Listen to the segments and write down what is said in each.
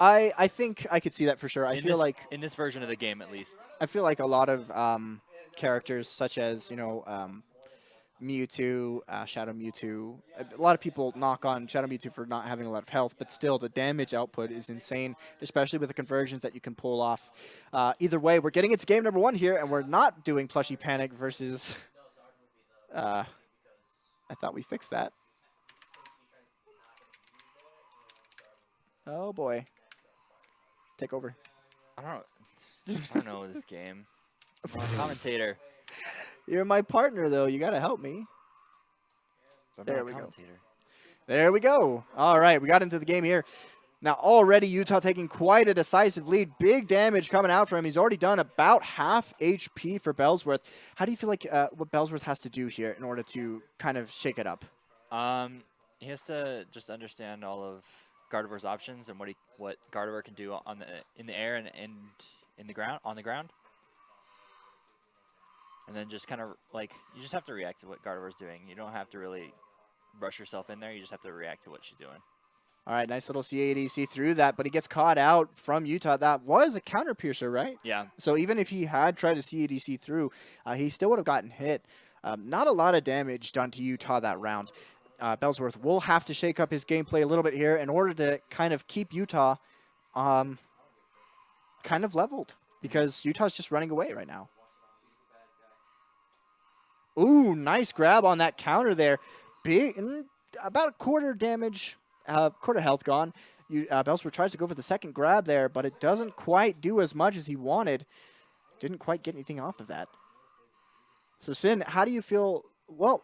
I think I could see that for sure. I feel like in this version of the game, at least. I feel like a lot of characters, such as Mewtwo, Shadow Mewtwo. A lot of people knock on Shadow Mewtwo for not having a lot of health, but still the damage output is insane, especially with the conversions that you can pull off. Either way, we're getting into game number 1 here, and we're not doing Plushie Panic versus... I thought we fixed that. Oh boy. Take over. I don't know this game. I'm a commentator. You're my partner, though. You gotta help me. But I'm There not a we go. commentator. There we go. All right, we got into the game here. Now, already Utah taking quite a decisive lead. Big damage coming out for him. He's already done about half HP for Bellsworth. How do you feel like what Bellsworth has to do here in order to kind of shake it up? He has to just understand all of Gardevoir's options and what Gardevoir can do in the air and in the ground on the ground. And then just kind of like you just have to react to what Gardevoir's doing. You don't have to really rush yourself in there. You just have to react to what she's doing. All right, nice little CADC through that, but he gets caught out from Utah. That was a counter piercer, right? Yeah. So even if he had tried to CADC through, he still would have gotten hit. Not a lot of damage done to Utah that round. Bellsworth will have to shake up his gameplay a little bit here in order to kind of keep Utah kind of leveled, because Utah's just running away right now. Ooh, nice grab on that counter there. Big, about a quarter damage, quarter health gone. Bellsworth tries to go for the second grab there, but it doesn't quite do as much as he wanted. Didn't quite get anything off of that. So, Sin, how do you feel? Well,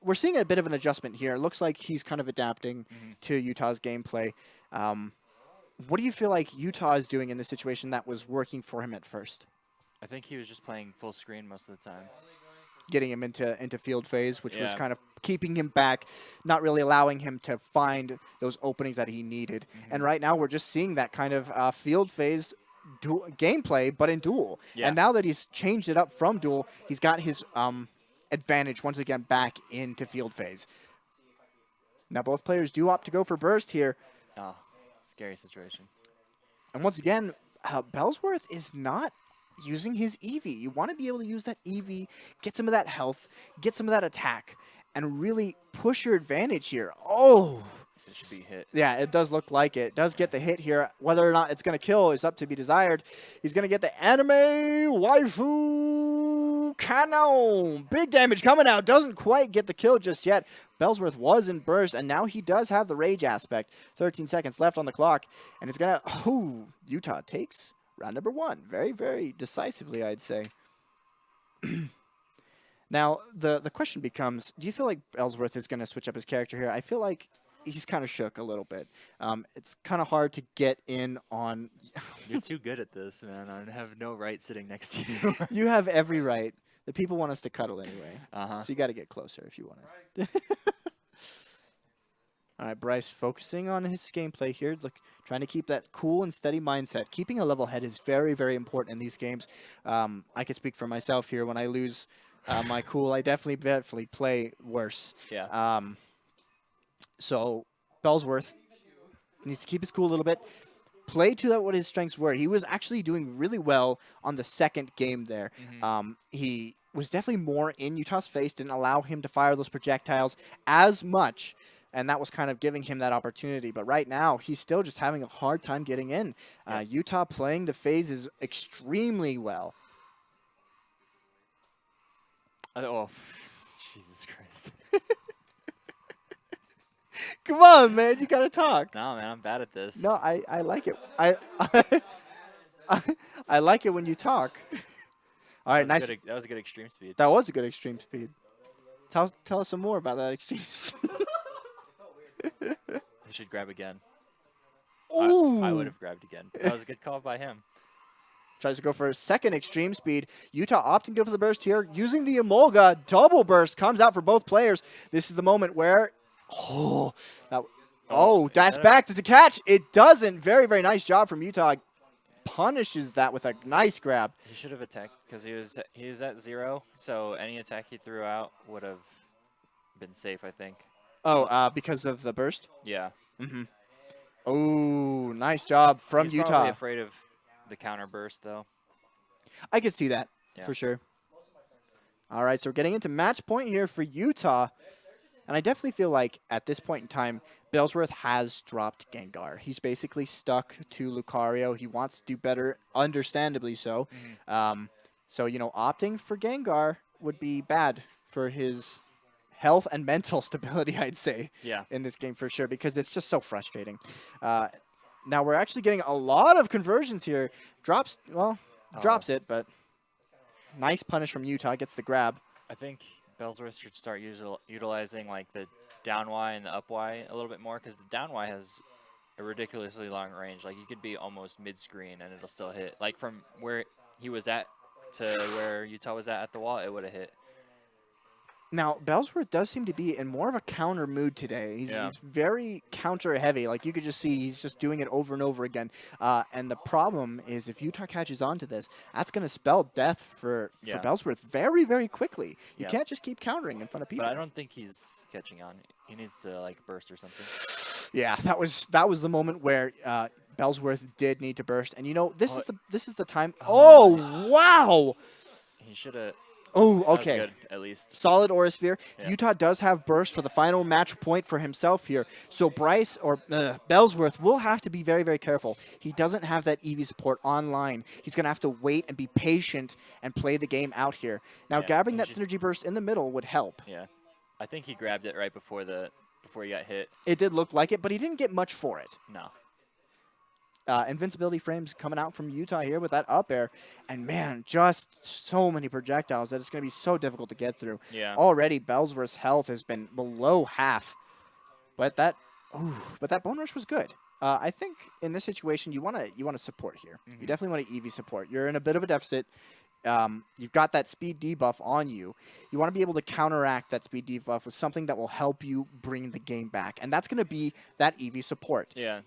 we're seeing a bit of an adjustment here. It looks like he's kind of adapting to Utah's gameplay. What do you feel like Utah is doing in this situation that was working for him at first? I think he was just playing full screen most of the time. Getting him into field phase, which was kind of keeping him back, not really allowing him to find those openings that he needed. And right now we're just seeing that kind of field phase gameplay, but in duel. Yeah. And now that he's changed it up from duel, he's got his advantage once again back into field phase. Now both players do opt to go for burst here. Oh, scary situation. And once again, Bellsworth is not using his Eevee. You want to be able to use that Eevee, get some of that health, get some of that attack, and really push your advantage here. Oh! It should be hit. Yeah, it does look like it. It does get the hit here. Whether or not it's going to kill is up to be desired. He's going to get the anime waifu cannon. Big damage coming out. Doesn't quite get the kill just yet. Bellsworth was in burst, and now he does have the rage aspect. 13 seconds left on the clock, and it's going to... Oh, Utah takes round number 1. Very, very decisively, I'd say. Now, the question becomes, do you feel like Bellsworth is going to switch up his character here? I feel like he's kind of shook a little bit. It's kind of hard to get in on... You're too good at this, man. I have no right sitting next to you. You have every right. The people want us to cuddle anyway. Uh-huh. So you got to get closer if you want to. All right, Bryce focusing on his gameplay here. Look, trying to keep that cool and steady mindset. Keeping a level head is very, very important in these games. I can speak for myself here. When I lose my cool, I definitely play worse. Yeah. So Bellsworth needs to keep his cool a little bit. Play to what his strengths were. He was actually doing really well on the second game there. He was definitely more in Utah's face, didn't allow him to fire those projectiles as much, and that was kind of giving him that opportunity. But right now, he's still just having a hard time getting in. Utah playing the phases extremely well. Oh, Jesus Christ. Come on, man. You got to talk. No, man, I'm bad at this. No, I like it. I like it when you talk. All right, nice. That was a good extreme speed. That was a good extreme speed. Tell us some more about that extreme speed. He should grab again. Ooh. I would have grabbed again. That was a good call by him. Tries to go for a second extreme speed. Utah opting to go for the burst here. Using the Emolga. Double burst comes out for both players. This is the moment where... dash back. Does it catch? It doesn't. Very, very nice job from Utah. Punishes that with a nice grab. He should have attacked because he was at 0, so any attack he threw out would have been safe, I think. Oh, because of the burst? Yeah. Oh, nice job from He's Utah. probably afraid of the counter burst, though. I could see that Yeah. for sure. All right, so we're getting into match point here for Utah. And I definitely feel like at this point in time, Bellsworth has dropped Gengar. He's basically stuck to Lucario. He wants to do better, understandably so. So, you know, opting for Gengar would be bad for his health and mental stability, I'd say, Yeah. in this game for sure, because it's just so frustrating. Now we're actually getting a lot of conversions here. Drops it, but nice punish from Utah. Gets the grab. I think Bellsworth should start utilizing like the down Y and the up Y a little bit more, because the down Y has a ridiculously long range. Like, you could be almost mid-screen and it'll still hit. Like, from where he was at to where Utah was at the wall, it would have hit. Now, Bellsworth does seem to be in more of a counter mood today. He's very counter-heavy. Like, you could just see he's just doing it over and over again. And the problem is if Utah catches on to this, that's going to spell death for Bellsworth very, very quickly. You can't just keep countering in front of people. But I don't think he's catching on. He needs to, like, burst or something. Yeah, that was the moment where Bellsworth did need to burst. And, you know, this is the time. Oh, wow! He should have... Oh, That was okay. good, at least. Solid Aura Sphere. Yeah. Utah does have burst for the final match point for himself here. So Bellsworth will have to be very, very careful. He doesn't have that EV support online. He's going to have to wait and be patient and play the game out here. Now, grabbing that synergy burst in the middle would help. Yeah. I think he grabbed it right before he got hit. It did look like it, but he didn't get much for it. No. Invincibility frames coming out from Utah here with that up air. And, man, just so many projectiles that it's going to be so difficult to get through. Yeah. Already, Bellsworth's health has been below half. But that Bone Rush was good. I think in this situation, you want to support here. You definitely want to EV support. You're in a bit of a deficit. You've got that speed debuff on you. You want to be able to counteract that speed debuff with something that will help you bring the game back. And that's going to be that EV support. Yeah.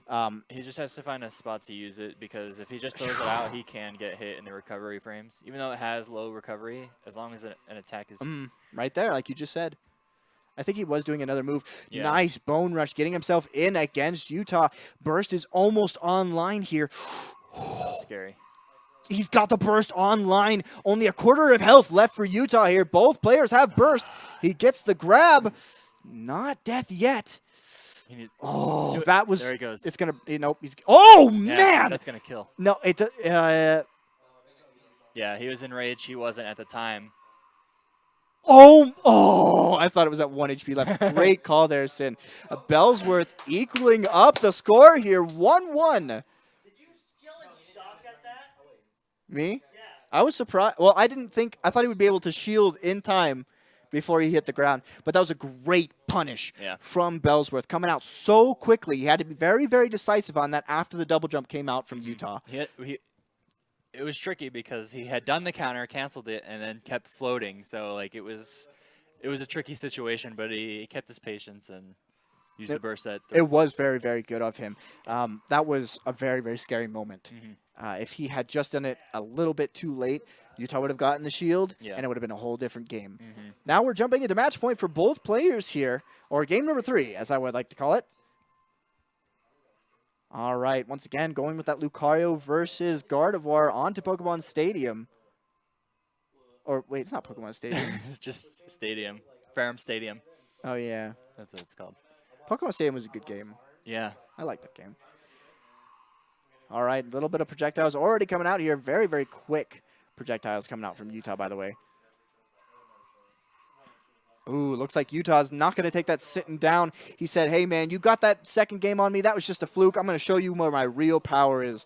He just has to find a spot to use it, because if he just throws it out, he can get hit in the recovery frames. Even though it has low recovery, as long as an attack is... Right there, like you just said. I think he was doing another move. Yeah. Nice Bone Rush, getting himself in against Utah. Burst is almost online here. Scary. He's got the burst online. Only a quarter of health left for Utah here. Both players have burst. He gets the grab. Not death yet. Oh, that was... There he goes. It's going to... Nope. Oh, Yeah, man! that's going to kill. No, it... Yeah, he was in rage. He wasn't at the time. Oh, I thought it was at 1 HP left. Great call there, Sin. Bellsworth equaling up the score here. 1-1. Me? Yeah. I was surprised. Well, I thought he would be able to shield in time before he hit the ground. But that was a great punish from Bellsworth, coming out so quickly. He had to be very, very decisive on that after the double jump came out from Utah. It was tricky because he had done the counter, canceled it, and then kept floating. So, like, it was a tricky situation, but he kept his patience and used the burst set. It was very, very good of him. That was a very, very scary moment. If he had just done it a little bit too late, Utah would have gotten the shield, and it would have been a whole different game. Now we're jumping into match point for both players here, or game number 3, as I would like to call it. All right, once again, going with that Lucario versus Gardevoir onto Pokemon Stadium. Or, wait, it's not Pokemon Stadium. It's just Stadium. Ferrum Stadium. Oh, yeah. That's what it's called. Pokemon Stadium was a good game. Yeah. I like that game. All right, a little bit of projectiles already coming out here. Very, very quick projectiles coming out from Utah, by the way. Ooh, looks like Utah's not going to take that sitting down. He said, hey, man, you got that second game on me. That was just a fluke. I'm going to show you where my real power is.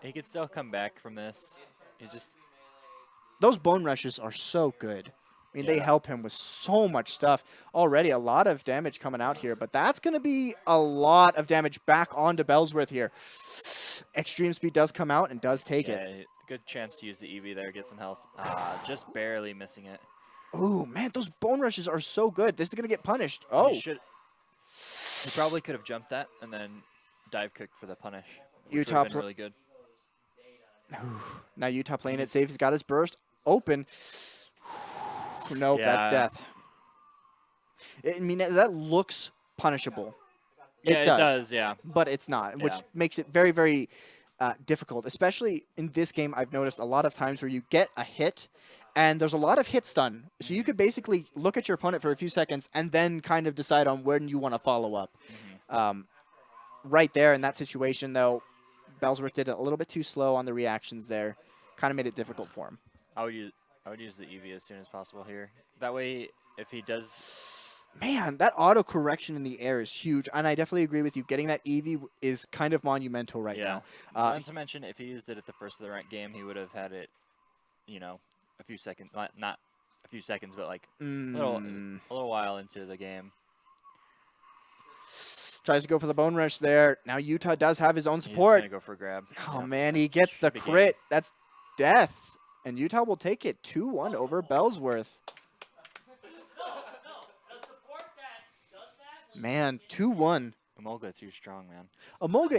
He could still come back from this. Those Bone Rushes are so good. I mean, they help him with so much stuff. Already a lot of damage coming out here, but that's going to be a lot of damage back onto Bellsworth here. Extreme Speed does come out and does take it. Good chance to use the EV there, get some health. Just barely missing it. Ooh, man, those Bone Rushes are so good. This is going to get punished. Oh. He probably could have jumped that and then dive kicked for the punish. Utah would have been really good. Now Utah playing it safe. He's got his burst open. Nope, that's death. I mean, that looks punishable. Yeah, It it does. does. Yeah. But it's not, which Yeah. makes it very, very difficult. Especially in this game, I've noticed a lot of times where you get a hit, and there's a lot of hits done. So you could basically look at your opponent for a few seconds and then kind of decide on when you want to follow up. Right there in that situation, though, Bellsworth did it a little bit too slow on the reactions there. Kind of made it difficult for him. I would use the EV as soon as possible here. That way, if he does, Man, that auto correction in the air is huge, and I definitely agree with you. Getting that EV is kind of monumental right yeah. now. Not to mention, if he used it at the first of the game, he would have had it, a few seconds, not a few seconds, but like a little while into the game. Tries to go for the bone rush there. Now Utah does have his own He's support. gonna go for a grab. Oh, Yep, man, he that's gets the big crit. game. That's death. And Utah will take it 2-1 over Bellsworth. Man, 2-1. Emolga too strong, man. Emolga